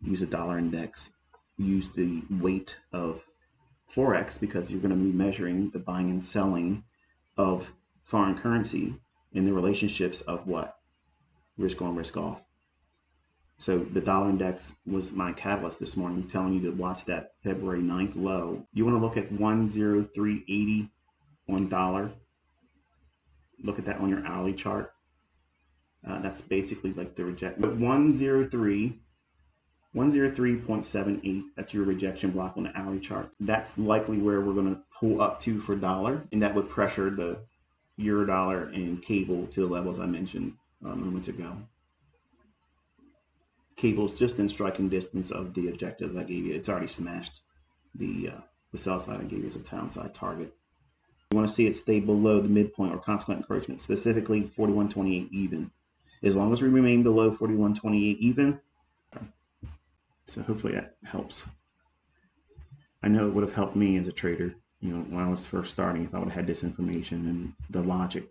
use a dollar index, use the weight of Forex, because you're going to be measuring the buying and selling of foreign currency in the relationships of what? Risk on, risk off. So the dollar index was my catalyst this morning, telling you to watch that February 9th low. You want to look at 103.80 on dollar. Look at that on your hourly chart. That's basically like the reject. But 103.78, that's your rejection block on the hourly chart. That's likely where we're going to pull up to for dollar, and that would pressure the euro dollar and cable to the levels I mentioned moments ago. Cable's just in striking distance of the objectives I gave you. It's already smashed the sell side I gave you as a downside target. You want to see it stay below the midpoint or consequent encouragement, specifically 41.28 even. As long as we remain below 41.28 even, so hopefully that helps. I know it would have helped me as a trader, when I was first starting, if I would have had this information and the logic